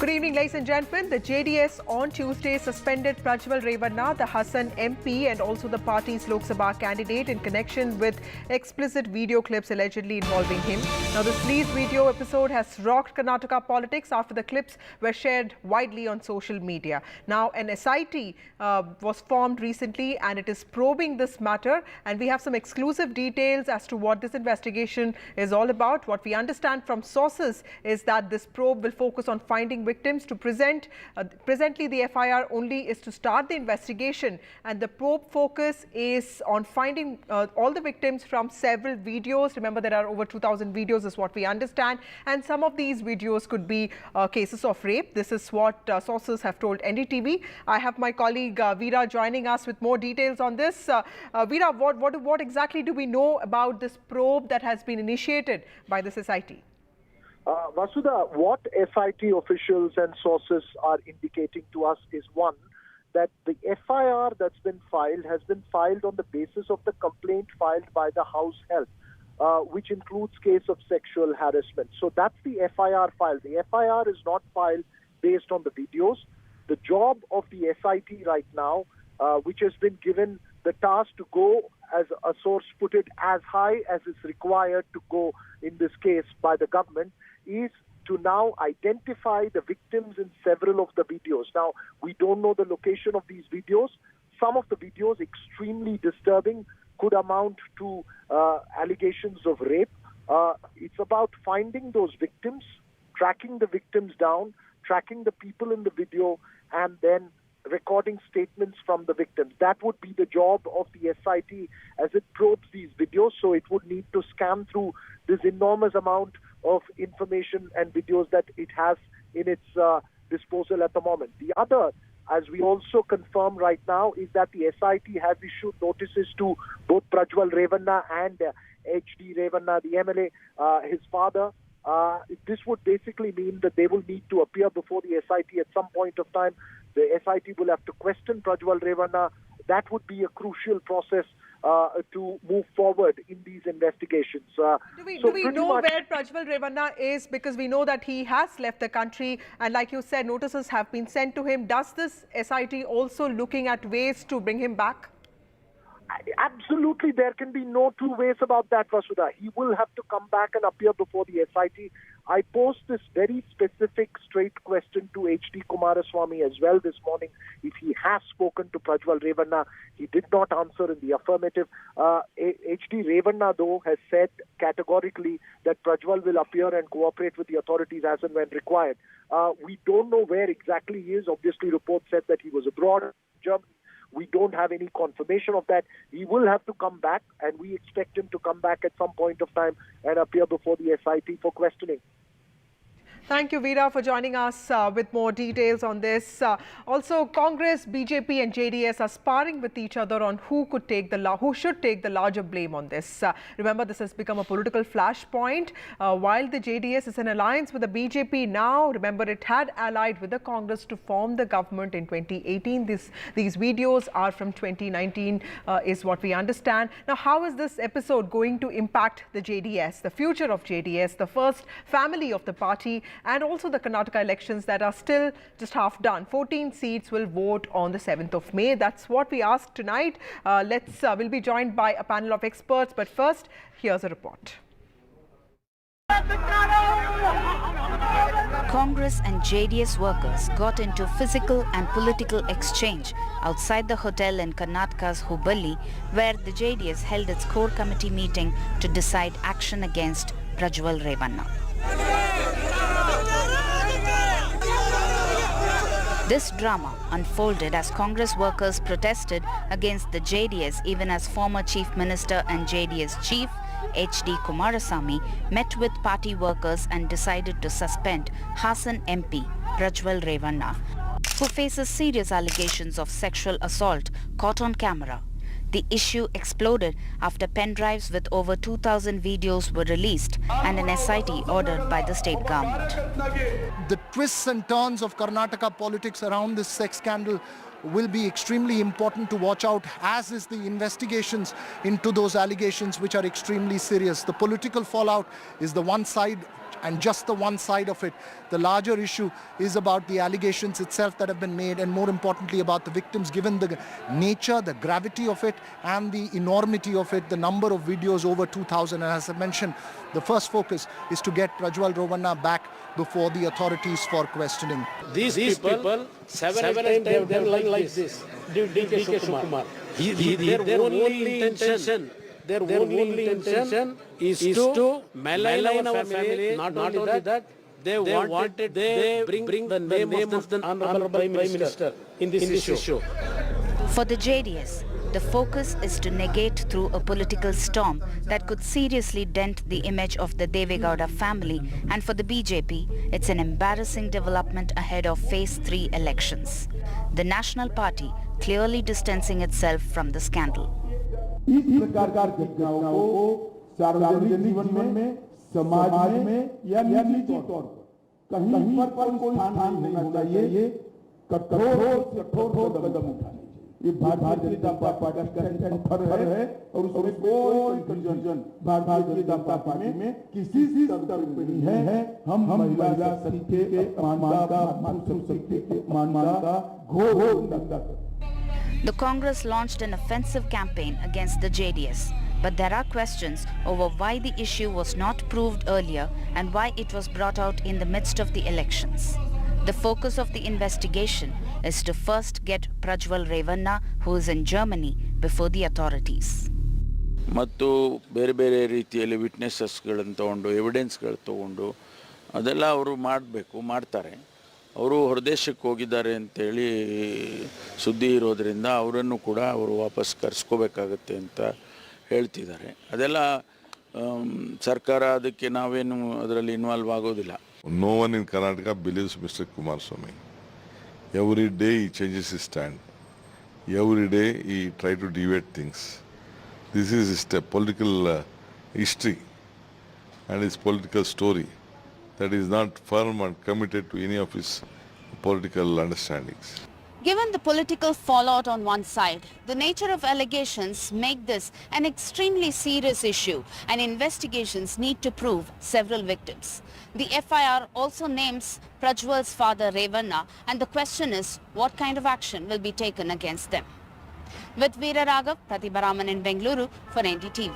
Good evening, ladies and gentlemen. The JDS on Tuesday suspended Prajwal Revanna, the Hassan MP, and also the party's Lok Sabha candidate in connection with explicit video clips allegedly involving him. Now, the sleaze video episode has rocked Karnataka politics after the clips were shared widely on social media. Now, an SIT was formed recently and it is probing this matter, and we have some exclusive details as to what this investigation is all about. What we understand from sources is that this probe will focus on finding victims. To presently the FIR only is to start the investigation, and the probe focus is on finding all the victims from several videos. Remember, there are over 2,000 videos is what we understand, and some of these videos could be cases of rape. This is what sources have told NDTV. I have my colleague Veera joining us with more details on this. Veera, what exactly do we know about this probe that has been initiated by the society? Vasudha, what SIT officials and sources are indicating to us is, one, that the FIR that's been filed has been filed on the basis of the complaint filed by the House Health, which includes case of sexual harassment. So that's the FIR file. The FIR is not filed based on the videos. The job of the SIT right now, which has been given the task to go, as a source put it, as high as is required to go in this case by the government, is to now identify the victims in several of the videos. Now, we don't know the location of these videos. Some of the videos, extremely disturbing, could amount to allegations of rape. It's about finding those victims, tracking the victims down, tracking the people in the video, and then recording statements from the victims. That would be the job of the SIT as it probes these videos. So it would need to scan through this enormous amount of information and videos that it has in its disposal at the moment. The other, as we also confirm right now, is that the SIT has issued notices to both Prajwal Revanna and HD Revanna, the MLA, his father. This would basically mean that they will need to appear before the SIT at some point of time. The SIT will have to question Prajwal Revanna. That would be a crucial process to move forward in these investigations. Do we know where Prajwal Revanna is? Because we know that he has left the country, and like you said, notices have been sent to him. Does this SIT also looking at ways to bring him back? Absolutely, there can be no two ways about that, Vasudha. He will have to come back and appear before the SIT. I posed this very specific, straight question to HD Kumaraswamy as well this morning, if he has spoken to Prajwal Revanna. He did not answer in the affirmative. HD Revanna, though, has said categorically that Prajwal will appear and cooperate with the authorities as and when required. We don't know where exactly he is. Obviously, reports said that he was abroad in Germany. We don't have any confirmation of that. He will have to come back, and we expect him to come back at some point of time and appear before the SIT for questioning. Thank you, Veera, for joining us with more details on this. Also, Congress, BJP and JDS are sparring with each other on who should take the larger blame on this. Remember, this has become a political flashpoint. While the JDS is in alliance with the BJP now, remember, it had allied with the Congress to form the government in 2018. These videos are from 2019, is what we understand. Now, how is this episode going to impact the JDS, the future of JDS, the first family of the party, and also the Karnataka elections that are still just half done? 14 seats will vote on the 7th of May. That's what we asked tonight. We'll be joined by a panel of experts, but first, here's a report. Congress and JDS workers got into physical and political exchange outside the hotel in Karnataka's Hubballi, where the JDS held its core committee meeting to decide action against Prajwal Revanna. This drama unfolded as Congress workers protested against the JDS, even as former Chief Minister and JDS Chief HD Kumaraswamy met with party workers and decided to suspend Hassan MP Prajwal Revanna, who faces serious allegations of sexual assault caught on camera. The issue exploded after pen drives with over 2,000 videos were released and an SIT ordered by the state government. The twists and turns of Karnataka politics around this sex scandal will be extremely important to watch out, as is the investigations into those allegations, which are extremely serious. The political fallout is the one side and just the one side of it. The larger issue is about the allegations itself that have been made, and more importantly about the victims, given the nature, the gravity of it, and the enormity of it, the number of videos over 2,000. And as I mentioned, the first focus is to get Prajwal Revanna back before the authorities for questioning. These people several times they have done like this. DK Shivakumar. Their only intention is to malign our family. Not only that, they wanted they bring the name of the Honorable Prime Minister in this issue. For the JDS, the focus is to negate through a political storm that could seriously dent the image of the Deve Gowda family, and for the BJP, it's an embarrassing development ahead of Phase 3 elections. The National Party clearly distancing itself from the scandal. इस प्रकार की घटनाओं को सार्वजनिक जीवन में, समाज में या निजी तौर पर कहीं पर कोई स्थान नहीं होना चाहिए, कठोर कदम उठाने चाहिए। ये भारतीय जनता पार्टी का पत्थर है और उसमें कोई कंफ्यूजन भारतीय जनता पार्टी में किसी स्तर पर नहीं है। हम महिला शक्ति के अपमान का, मातृशक्ति के अपमान का घोर निंदा करते हैं। The Congress launched an offensive campaign against the JDS, but there are questions over why the issue was not proved earlier and why it was brought out in the midst of the elections. The focus of the investigation is to first get Prajwal Revanna, who is in Germany, before the authorities. ಮತ್ತು ಬೇರೆ ಬೇರೆ ರೀತಿಯಲ್ಲಿ ವಿಟ್ನೆಸಸ್ಗಳನ್ನು ತಗೊಂಡು ಎವಿಡೆನ್ಸ್ಗಳು ತಗೊಂಡು ಅದೆಲ್ಲ ಅವರು ಮಾಡ್ತಾರೆ. ಅವರು ಹೊರದೇಶಕ್ಕೆ ಹೋಗಿದ್ದಾರೆ ಅಂತೇಳಿ ಸುದ್ದಿ ಇರೋದರಿಂದ ಅವರನ್ನು ಕೂಡ ಅವರು ವಾಪಸ್ ಕರೆಸ್ಕೋಬೇಕಾಗತ್ತೆ ಅಂತ ಹೇಳ್ತಿದ್ದಾರೆ. ಅದೆಲ್ಲ ಸರ್ಕಾರ ಅದಕ್ಕೆ ನಾವೇನು ಅದರಲ್ಲಿ ಇನ್ವಾಲ್ವ್ ಆಗೋದಿಲ್ಲ. No one in Karnataka believes Mr. Kumaraswamy. Every day he changes his stand. Every day he tries to deviate things. This is his political history and his political story that is not firm and committed to any of his political understandings. Given the political fallout on one side, the nature of allegations make this an extremely serious issue, and investigations need to prove several victims. The FIR also names Prajwal's father Revanna, and the question is what kind of action will be taken against them. With Veera Raghav, Pratibha Raman in Bengaluru for NDTV.